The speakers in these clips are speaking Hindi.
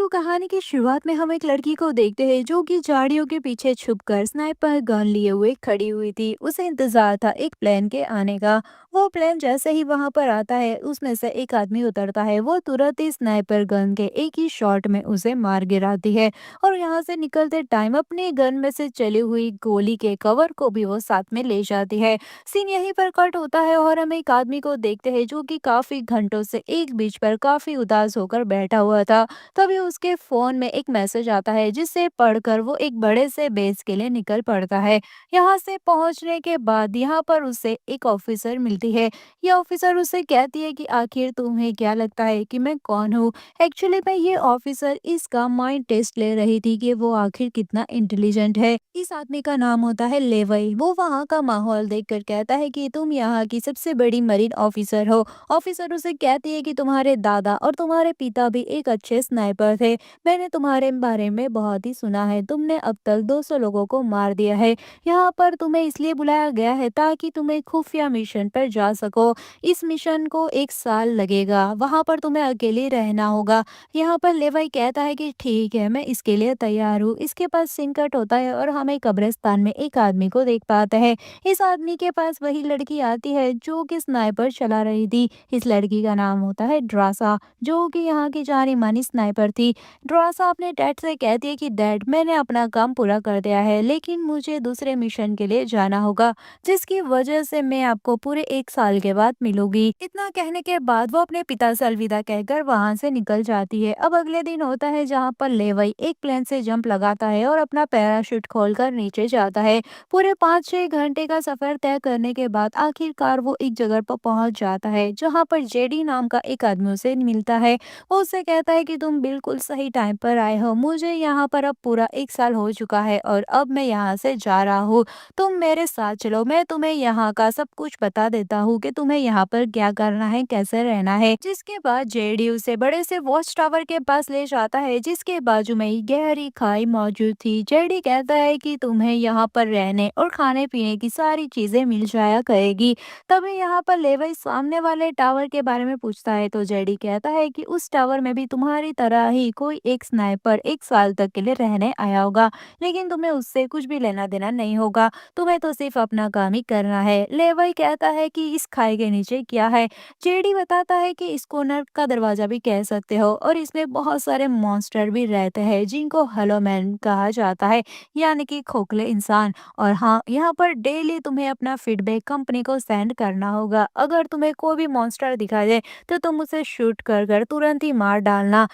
तो कहानी की शुरुआत में हम एक लड़की को देखते हैं जो कि झाड़ियों के पीछे छुपकर स्नाइपर गन लिए हुए खड़ी हुई थी। उसे इंतजार था एक प्लेन के आने का। वो प्लेन जैसे ही वहां पर आता है उसमें से एक आदमी उतरता है। वो तुरंत ही स्नाइपर गन के एक ही शॉट में उसे मार गिराती है और यहाँ से निकलते टाइम अपने गन में से चली हुई गोली के कवर को भी वो साथ में ले जाती है। सीन यहीं पर कट होता है और हम एक आदमी को देखते हैं जो कि काफी घंटों से एक बीच पर काफी उदास होकर बैठा हुआ था। तभी उसके फोन में एक मैसेज आता है जिसे पढ़कर वो एक बड़े से बेस के लिए निकल पड़ता है। यहाँ से पहुंचने के बाद यहाँ पर उसे एक ऑफिसर मिलती है। ये ऑफिसर उसे कहती है कि आखिर तुम्हें क्या लगता है कि मैं कौन हूँ। एक्चुअली मैं ये ऑफिसर इसका माइंड टेस्ट ले रही थी कि वो आखिर कितना इंटेलिजेंट है। इस आदमी का नाम होता है लेवई। वो वहाँ का माहौल देखकर कहता है कि तुम यहाँ की सबसे बड़ी मरीन ऑफिसर हो। ऑफिसर उसे कहती है कि तुम्हारे दादा और तुम्हारे पिता भी एक अच्छे स्नाइपर थे। मैंने तुम्हारे बारे में बहुत ही सुना है। तुमने अब तक 200 लोगों को मार दिया है। यहाँ पर तुम्हें इसलिए बुलाया गया है ताकि तुम्हें खुफिया मिशन पर जा सको। इस मिशन को 1 साल लगेगा। वहाँ पर तुम्हें अकेले रहना होगा। यहाँ पर लेवाई कहता है कि ठीक है, मैं इसके लिए तैयार हूँ। इसके पास सिंकट होता है और हम एक कब्रिस्तान में एक आदमी को देख पाते हैं। इस आदमी के पास वही लड़की आती है जो कि स्नाइपर चला रही थी। इस लड़की का नाम होता है ड्रासा, जो कि यहाँ की जानी मानी स्नाइपर थी। ड्रासा अपने डैड से कहती है कि डैड, मैंने अपना काम पूरा कर दिया है लेकिन मुझे दूसरे मिशन के लिए जाना होगा, जिसकी वजह से मैं आपको पूरे 1 साल के बाद मिलूंगी। इतना कहने के बाद वो अपने पिता से अलविदा कहकर वहां से निकल जाती है। अब अगले दिन होता है जहाँ पर लेवई एक प्लेन से जंप लगाता है और अपना पैराशूट खोलकर नीचे जाता है। पूरे 5-6 घंटे का सफर तय करने के बाद आखिरकार वो एक जगह पर पहुंच जाता है जहां पर जेडी नाम का एक आदमी उसे मिलता है। वो उससे कहता है कि तुम बिल्कुल सही टाइम पर आए हो। मुझे यहाँ पर अब पूरा 1 साल हो चुका है और अब मैं यहाँ से जा रहा हूँ। तुम मेरे साथ चलो, मैं तुम्हें यहाँ का सब कुछ बता देता हूँ कि तुम्हें यहाँ पर क्या करना है, कैसे रहना है। जिसके बाद जेडी उसे बड़े से वॉच टावर के पास ले जाता है जिसके बाजू में ही गहरी खाई मौजूद थी। जेडी कहता है कि तुम्हें यहाँ पर रहने और खाने पीने की सारी चीजें मिल जाया करेगी। तभी यहाँ पर लेवई सामने वाले टावर के बारे में पूछता है तो जेडी कहता है कि उस टावर में भी तुम्हारी तरह ही कोई एक स्नाइपर 1 साल तक के लिए रहने आया होगा, लेकिन तुम्हें उससे कुछ भी लेना देना नहीं होगा। तुम्हें तो सिर्फ अपना काम ही करना है। लेवई कहता है कि इस खाई के नीचे क्या है। जेडी बताता है कि इसको नर्क का दरवाजा भी कह सकते हो और इसमें बहुत सारे मॉन्स्टर भी रहते हैं जिनको हेलो मैन कहा जाता है, यानी कि खोखले इंसान। और हाँ, यहाँ पर डेली तुम्हें अपना फीडबैक कंपनी को सेंड करना होगा। अगर तुम्हें कोई भी मॉन्स्टर दिखाई दे तो तुम उसे शूट कर कर तुरंत ही मार डालना।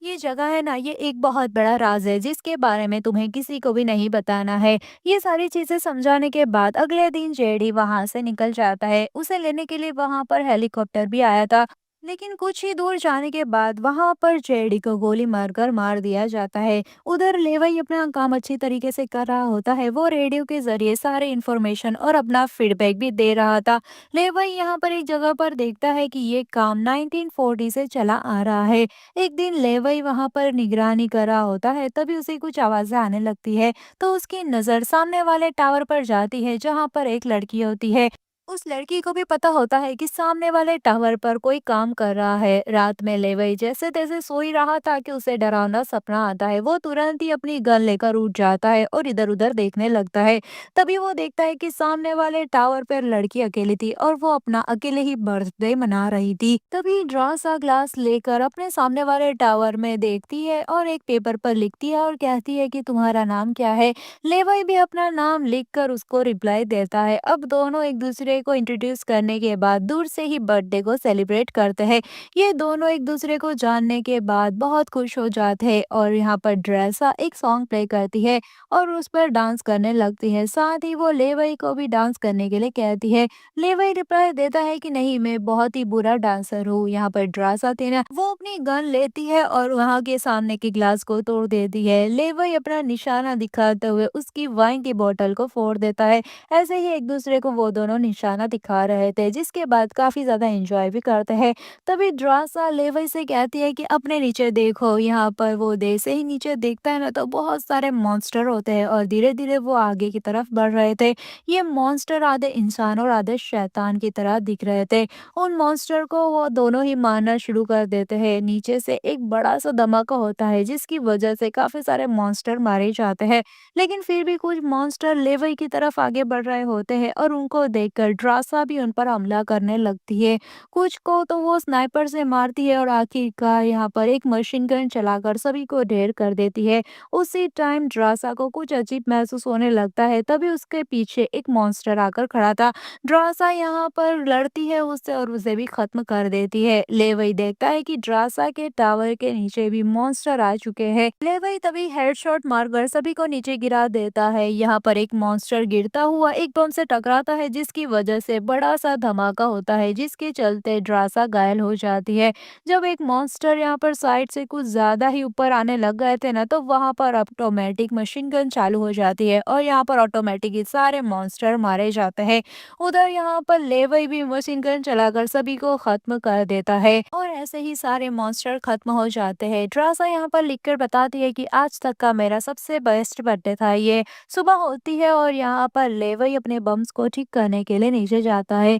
ये जगह है ना, ये एक बहुत बड़ा राज है जिसके बारे में तुम्हें किसी को भी नहीं बताना है। ये सारी चीजें समझाने के बाद अगले दिन जेडी वहां से निकल जाता है। उसे लेने के लिए वहां पर हेलीकॉप्टर भी आया था, लेकिन कुछ ही दूर जाने के बाद वहां पर जेडी को गोली मारकर मार दिया जाता है। उधर लेवई अपना काम अच्छी तरीके से कर रहा होता है। वो रेडियो के जरिए सारे इन्फॉर्मेशन और अपना फीडबैक भी दे रहा था। लेवई यहाँ पर एक जगह पर देखता है कि ये काम 1940 से चला आ रहा है। एक दिन लेवई वहां पर निगरानी कर रहा होता है, तभी उसे कुछ आवाजें आने लगती है। तो उसकी नजर सामने वाले टावर पर जाती है जहां पर एक लड़की होती है। उस लड़की को भी पता होता है कि सामने वाले टावर पर कोई काम कर रहा है। रात में लेवई जैसे तैसे सो ही रहा था कि उसे डरावना सपना आता है। वो तुरंत ही अपनी गन लेकर उठ जाता है और इधर उधर देखने लगता है। तभी वो देखता है कि सामने वाले टावर पर लड़की अकेली थी और वो अपना अकेले ही बर्थडे मना रही थी। तभी ड्रॉ सा ग्लास लेकर अपने सामने वाले टावर में देखती है और एक पेपर पर लिखती है और कहती है कि तुम्हारा नाम क्या है। लेवई भी अपना नाम लिखकर उसको रिप्लाई देता है। अब दोनों एक दूसरे को इंट्रोड्यूस करने के बाद दूर से ही बर्थडे को सेलिब्रेट करते हैं। ये दोनों एक दूसरे को जानने के बाद बहुत खुश हो जाते हैं और यहाँ पर ड्रेसा एक सॉन्ग प्ले करती है और उस पर डांस करने लगती है। साथ ही वो लेवई को भी डांस करने के लिए कहती है। लेवई रिप्लाई देता है कि नहीं, मैं बहुत ही बुरा डांसर हूँ। यहाँ पर ड्रासा थी ना, वो अपनी गन लेती है और वहाँ के सामने के ग्लास को तोड़ देती है। लेवई अपना निशाना दिखाते हुए उसकी वाइन की बोतल को फोड़ देता है। ऐसे ही एक दूसरे को वो दोनों निशाना निशाना दिखा रहे थे, जिसके बाद काफ़ी ज़्यादा एंजॉय भी करते हैं। तभी ड्रासा लेवई से कहती है कि अपने नीचे देखो, यहाँ पर वो जैसे ही नीचे देखता है ना तो बहुत सारे मॉन्स्टर होते हैं और धीरे-धीरे वो आगे की तरफ बढ़ रहे थे। ये मॉन्स्टर आधे इंसान और आधे शैतान की तरह दिख रहे थे। उन मॉन्स्टर को वो दोनों ही मारना शुरू कर देते हैं। नीचे से एक बड़ा-सा धमाका होता है जिसकी वजह से काफ़ी सारे मॉन्स्टर मारे जाते हैं। लेकिन फिर भी कुछ मॉन्स्टर लेवई की तरफ आगे बढ़ रहे होते हैं और उनको देखकर ड्रासा भी उन पर हमला करने लगती है। कुछ को तो वो स्नाइपर से मारती है और आखिरकार यहाँ पर एक मशीन गन चलाकर सभी को ढेर कर देती है। उसी टाइम ड्रासा को कुछ अजीब महसूस होने लगता है, तभी उसके पीछे एक मॉन्स्टर आकर खड़ा था। ड्रासा यहाँ पर लड़ती है उससे और उसे भी खत्म कर देती है। लेवई देखता है कि ड्रासा के टावर के नीचे भी मॉन्स्टर आ चुके हैं। लेवई तभी हेडशॉट मारकर सभी को नीचे गिरा देता है। यहाँ पर एक मॉन्स्टर गिरता हुआ एक बम से टकराता है, जिसकी वजह से बड़ा सा धमाका होता है, जिसके चलते ड्रासा घायल हो जाती है। जब एक मॉन्स्टर यहाँ पर साइड से कुछ ज्यादा ही ऊपर आने लग गए थे ना, तो वहां पर ऑटोमेटिक मशीन गन चालू हो जाती है और यहाँ पर ऑटोमेटिक ये सारे मॉन्स्टर मारे जाते हैं। उधर यहाँ पर लेवई भी मशीन गन चलाकर सभी को खत्म कर देता है और ऐसे ही सारे मॉन्स्टर खत्म हो जाते हैं। ड्रासा यहाँ पर लिखकर बताती है कि आज तक का मेरा सबसे बेस्ट बर्थडे था ये। सुबह होती है और यहाँ पर लेवई अपने बम्स को ठीक करने के लिए नीचे जाता है।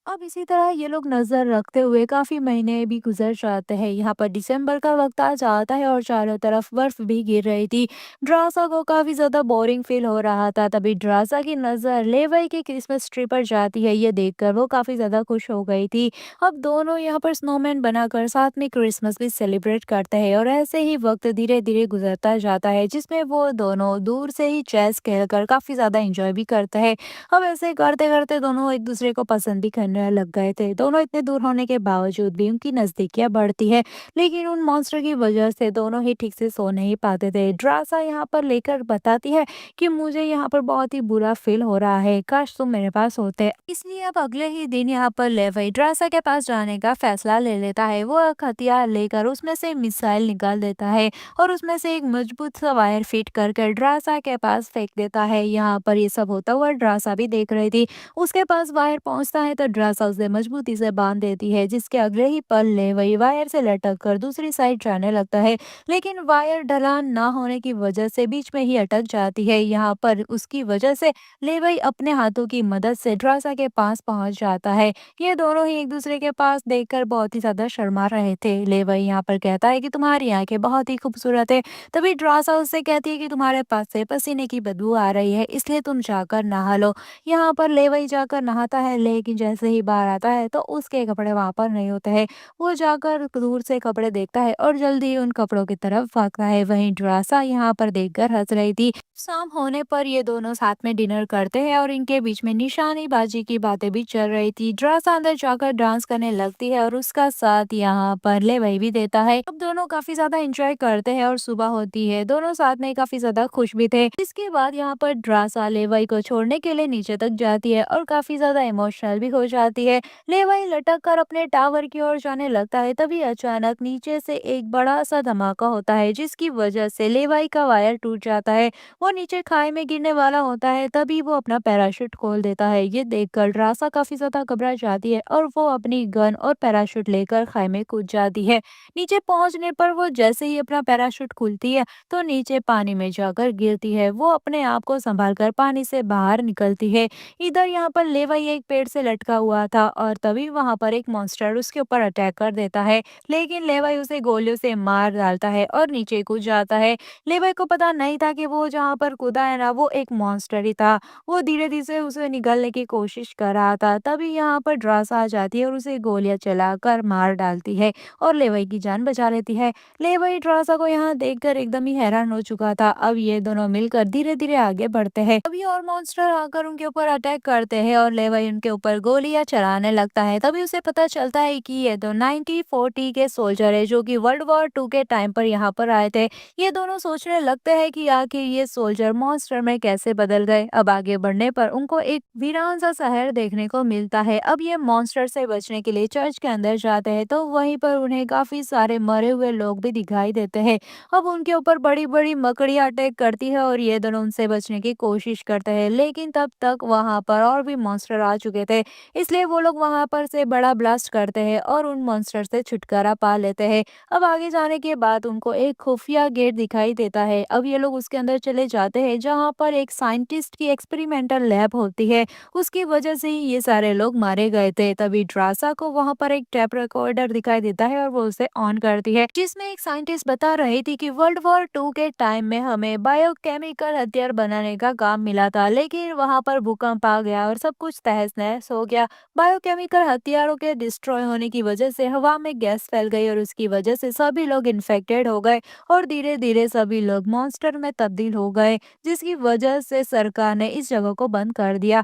अब इसी तरह ये लोग नजर रखते हुए काफी महीने भी गुजर जाते हैं। यहाँ पर दिसंबर का वक्त आ जाता है और चारों तरफ बर्फ भी गिर रही थी। ड्रासा को काफी ज्यादा बोरिंग फील हो रहा था। तभी ड्रासा की नजर लेवई के क्रिसमस ट्री पर जाती है। ये देखकर वो काफी ज्यादा खुश हो गई थी। अब दोनों यहाँ पर स्नोमैन बनाकर साथ में क्रिसमस भी सेलिब्रेट करते हैं और ऐसे ही वक्त धीरे धीरे गुजरता जाता है, जिसमें वो दोनों दूर से ही चेस खेलकर काफी ज्यादा एंजॉय भी करते हैं। अब ऐसे करते-करते दोनों एक दूसरे को पसंद भी करने लग गए थे। दोनों इतने दूर होने के बावजूद भी उनकी नज़दीकियाँ बढ़ती है, लेकिन उन मॉन्स्टर की वजह से दोनों ही ठीक से सो नहीं पाते थे। ड्रासा यहाँ पर लेकर बताती है कि मुझे यहाँ पर बहुत ही बुरा फ़ील हो रहा है, काश तुम मेरे पास होते। इसलिए अब अगले ही दिन यहाँ पर लेवई ड्रासा के पास जाने का फैसला ले लेता है। वो एक हथियार लेकर उसमें से मिसाइल निकाल देता है और उसमें से एक मजबूत सा वायर फिट कर ड्रासा के पास फेंक देता है। यहाँ पर ये सब होता हुआ ड्रासा भी देख रही थी। उसके पास वायर पहुंचता है तो ड्रासा उसे मजबूती से बांध देती है, जिसके अगले ही पल लेवई वायर से लटक कर दूसरी साइड जाने लगता है। लेकिन वायर ढलान ना होने की वजह से बीच में ही अटक जाती है। यहाँ पर उसकी वजह से लेवई अपने हाथों की मदद से ड्रासा के पास पहुंच जाता है। ये दोनों ही एक दूसरे के पास देखकर बहुत ही ज्यादा शर्मा रहे थे। लेवई यहाँ पर कहता है कि तुम्हारी आंखें बहुत ही खूबसूरत है। तभी ड्रासा उससे कहती है कि तुम्हारे पास से पसीने की बदबू आ रही है, इसलिए तुम जाकर नहा लो। यहाँ पर लेवई जाकर नहाता है, लेकिन जैसे ही बाहर आता है तो उसके कपड़े वहां पर नहीं होते हैं। वो जाकर दूर से कपड़े देखता है और जल्दी ही उन कपड़ों की तरफ भागता है। वहीं ड्रासा यहाँ पर देखकर हंस रही थी। शाम होने पर ये दोनों साथ में डिनर करते हैं और इनके बीच में निशानेबाजी की बातें भी चल रही थी। ड्रासा अंदर जाकर डांस करने लगती है और उसका साथ यहाँ पर लेवई भी देता है। अब दोनों काफी ज्यादा एंजॉय करते हैं और सुबह होती है। दोनों साथ में काफी ज्यादा खुश भी थे। इसके बाद यहाँ पर ड्रासा लेवई को छोड़ने के लिए नीचे तक जाती है और काफी ज्यादा इमोशनल भी हो जाती है। लेवई लटक कर अपने टावर की ओर जाने लगता है, तभी अचानक नीचे से एक बड़ा सा धमाका होता है, जिसकी वजह से लेवई का वायर टूट जाता है। वो नीचे खाई में गिरने वाला होता है, तभी वो अपना पैराशूट खोल देता है। ये देखकर ड्रासा काफी ज्यादा घबरा जाती है और वो अपनी गन और पैराशूट लेकर खाई में कूद जाती है। नीचे पहुंचने पर वो जैसे ही अपना पैराशूट खुलती है तो नीचे पानी में जाकर गिरती है। वो अपने आप को संभाल कर पानी से बाहर निकलती है। इधर यहाँ पर लेवई एक पेड़ से लटका हुआ था और तभी वहां पर एक मॉन्स्टर उसके ऊपर अटैक कर देता है, लेकिन लेवई उसे गोलियों से मार डालता है और नीचे कूद जाता है। लेवई को पता नहीं था कि वो जहाँ पर कूदा है ना, वो एक मॉन्स्टर ही था। वो धीरे धीरे से उसे निगलने की कोशिश कर रहा था। तभी यहाँ पर ड्रासा आ जाती है और उसे गोलियां चलाकर मार डालती है और लेवई की जान बचा लेती है। लेवई ड्रासा को यहाँ देखकर एकदम ही हैरान हो चुका था। अब ये दोनों मिलकर धीरे धीरे आगे बढ़ते हैं। अभी और मॉन्स्टर आकर उनके ऊपर अटैक करते हैं और लेवई उनके ऊपर गोलियां गोलियां चलाने लगता है। तभी उसे पता चलता है कि ये तो 1940 के सोल्जर है जो कि वर्ल्ड वॉर टू के टाइम पर यहाँ पर आए थे। ये दोनों सोचने लगते हैं कि आखिर ये सोल्जर मॉन्स्टर में कैसे बदल गए। अब आगे बढ़ने पर उनको एक वीरान सा शहर देखने को मिलता है। अब ये मॉन्स्टर से बचने के लिए चर्च के अंदर जाते हैं तो वहीं पर उन्हें काफी सारे मरे हुए लोग भी दिखाई देते हैं। अब उनके ऊपर बड़ी बड़ी मकड़ियाँ अटैक करती है और ये दोनों उनसे बचने की कोशिश करते हैं, लेकिन तब तक वहां पर और भी मॉन्स्टर आ चुके थे। इसलिए वो लोग वहां पर से बड़ा ब्लास्ट करते हैं और उन मॉन्स्टर से छुटकारा पा लेते हैं। अब आगे जाने के बाद उनको एक खुफिया गेट दिखाई देता है। अब ये लोग उसके अंदर चले जाते हैं जहाँ पर एक साइंटिस्ट की एक्सपेरिमेंटल लैब होती है। उसकी वजह से ही ये सारे लोग मारे गए थे। तभी ड्रासा को वहां पर एक टेप रिकॉर्डर दिखाई देता है और वो उसे ऑन करती है, जिसमें एक साइंटिस्ट बता रही थी कि वर्ल्ड वॉर टू के टाइम में हमें बायोकेमिकल हथियार बनाने का काम मिला था, लेकिन वहां पर भूकंप आ गया और सब कुछ तहस नहस हो गया। बायोकेमिकल हथियारों के डिस्ट्रॉय होने की वजह से हवा में गैस फैल गई और उसकी वजह से सभी लोग इन्फेक्टेड हो गए और धीरे धीरे सभी लोग मॉन्स्टर में तब्दील हो गए, जिसकी वजह से सरकार ने इस जगह को बंद कर दिया।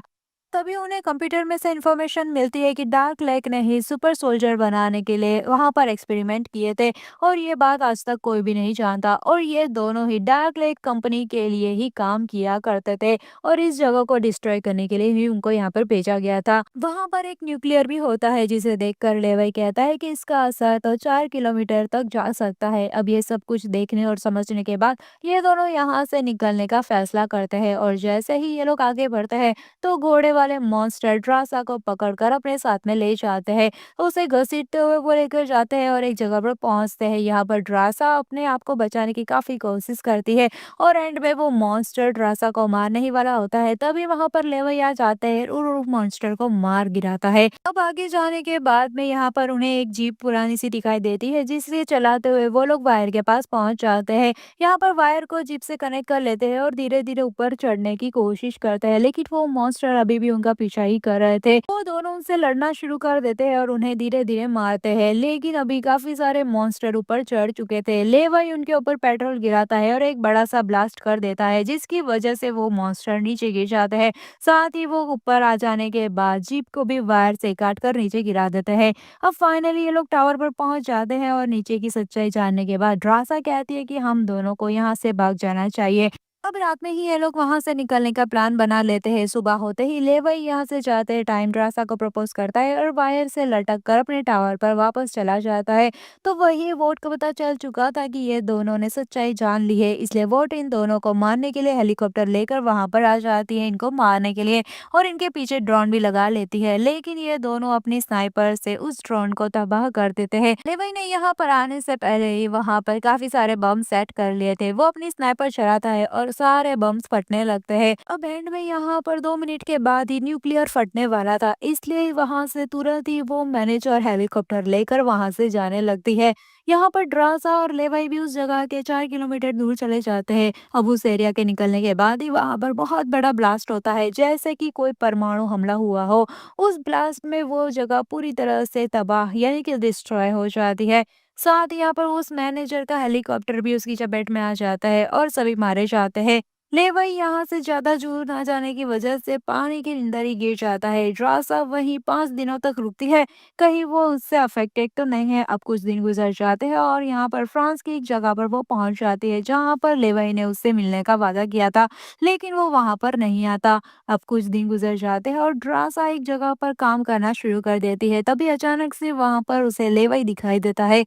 तभी उन्हें कंप्यूटर में से इंफॉर्मेशन मिलती है कि डार्क लेक ने ही सुपर सोल्जर बनाने के लिए वहां पर एक्सपेरिमेंट किए थे और ये बात आज तक कोई भी नहीं जानता। और ये दोनों ही डार्क लेक कंपनी के लिए ही काम किया करते थे और इस जगह को डिस्ट्रॉय करने के लिए ही उनको यहाँ पर भेजा गया था। वहां पर एक न्यूक्लियर भी होता है जिसे देखकर लेवई कहता है कि इसका असर तो 4 किलोमीटर तक जा सकता है। अब ये सब कुछ देखने और समझने के बाद ये दोनों यहाँ से निकलने का फैसला करते हैं और जैसे ही ये लोग आगे बढ़ते हैं तो घोड़े वाले मॉन्स्टर ड्रासा को पकड़कर अपने साथ में ले जाते हैं। उसे घसीटते हुए वो लेकर जाते हैं और एक जगह पर पहुंचते हैं। यहाँ पर ड्रासा अपने आप को बचाने की काफी कोशिश करती है और एंड में वो मॉन्स्टर ड्रासा को मारने ही वाला होता है। तभी वहां पर लेवई आ जाते हैं और उस मॉन्स्टर को मार गिराता है। अब आगे जाने के बाद में यहाँ पर उन्हें एक जीप पुरानी सी दिखाई देती है जिसे चलाते हुए वो लोग वायर के पास पहुंच जाते हैं। यहाँ पर वायर को जीप से कनेक्ट कर लेते हैं और धीरे धीरे ऊपर चढ़ने की कोशिश करते हैं, लेकिन वो मॉन्स्टर अभी भी उनका पीछा ही कर रहे थे। वो दोनों उनसे लड़ना शुरू कर देते हैं और उन्हें धीरे धीरे मारते हैं, लेकिन अभी काफी सारे मॉन्स्टर ऊपर चढ़ चुके थे। लेवई उनके ऊपर पेट्रोल गिराता है और एक बड़ा सा ब्लास्ट कर देता है, जिसकी वजह से वो मॉन्स्टर नीचे गिर जाते हैं। साथ ही वो ऊपर आ जाने के बाद जीप को भी वायर से काट कर नीचे गिरा देते हैं। अब फाइनली ये लोग टावर पर पहुंच जाते हैं और नीचे की सच्चाई जानने के बाद ड्रासा कहती है कि हम दोनों को यहाँ से भाग जाना चाहिए। अब रात में ही ये लोग वहां से निकलने का प्लान बना लेते हैं। सुबह होते ही लेवई यहाँ से जाते हैं, टाइम ड्रासा को प्रपोज करता है और वायर से लटक कर अपने टावर पर वापस चला जाता है। तो वही वोट को पता चल चुका था कि ये दोनों ने सच्चाई जान ली है, इसलिए वोट इन दोनों को मारने के लिए हेलीकॉप्टर लेकर वहां पर आ जाती है इनको मारने के लिए और इनके पीछे ड्रोन भी लगा लेती है, लेकिन ये दोनों अपनी स्नाइपर से उस ड्रोन को तबाह कर देते हैं। लेवई ने यहाँ पर आने से पहले ही वहां पर काफी सारे बम सेट कर लिए थे। वो अपनी स्नाइपर चलाता है और सारे बम्स फटने लगते हैं। अब एंड में यहाँ पर 2 मिनट के बाद ही न्यूक्लियर फटने वाला था, इसलिए वहां से तुरंत ही वो मैनेजर हेलीकॉप्टर लेकर वहां से जाने लगती है। यहाँ पर ड्रासा और लेवाई भी उस जगह के 4 किलोमीटर दूर चले जाते हैं। अब उस एरिया के निकलने के बाद ही वहां पर बहुत बड़ा ब्लास्ट होता है, जैसे कि कोई परमाणु हमला हुआ हो। उस ब्लास्ट में वो जगह पूरी तरह से तबाह यानी कि डिस्ट्रॉय हो जाती है। साथ ही यहाँ पर उस मैनेजर का हेलीकॉप्टर भी उसकी चपेट में आ जाता है और सभी मारे जाते हैं। लेवई यहाँ से ज्यादा दूर ना जाने की वजह से पानी के अंदर ही गिर जाता है। ड्रासा वहीं 5 दिनों तक रुकती है, कहीं वो उससे अफेक्टेड तो नहीं है। अब कुछ दिन गुजर जाते हैं और यहाँ पर फ्रांस की एक जगह पर वो पहुंच जाती है जहाँ पर लेवई ने उससे मिलने का वादा किया था, लेकिन वो वहां पर नहीं आता। अब कुछ दिन गुजर जाते हैं और ड्रासा एक जगह पर काम करना शुरू कर देती है। तभी अचानक से वहां पर उसे लेवई दिखाई देता है।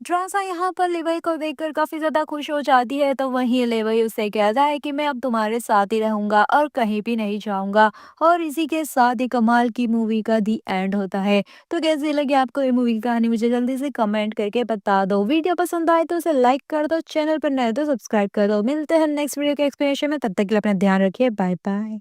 ड्रासा यहाँ पर लेवई को देखकर काफी ज्यादा खुश हो जाती है, तो वहीं लेवई उससे कहता है कि मैं अब तुम्हारे साथ ही रहूंगा और कहीं भी नहीं जाऊंगा। और इसी के साथ ही कमाल की मूवी का दी एंड होता है। तो कैसी लगी आपको ये मूवी की कहानी, मुझे जल्दी से कमेंट करके बता दो। वीडियो पसंद आए तो उसे लाइक कर दो, चैनल पर नए तो सब्सक्राइब कर दो। मिलते हैं नेक्स्ट वीडियो के एक्सप्लेनेशन में, तब तक के लिए अपना ध्यान रखिए। Bye bye.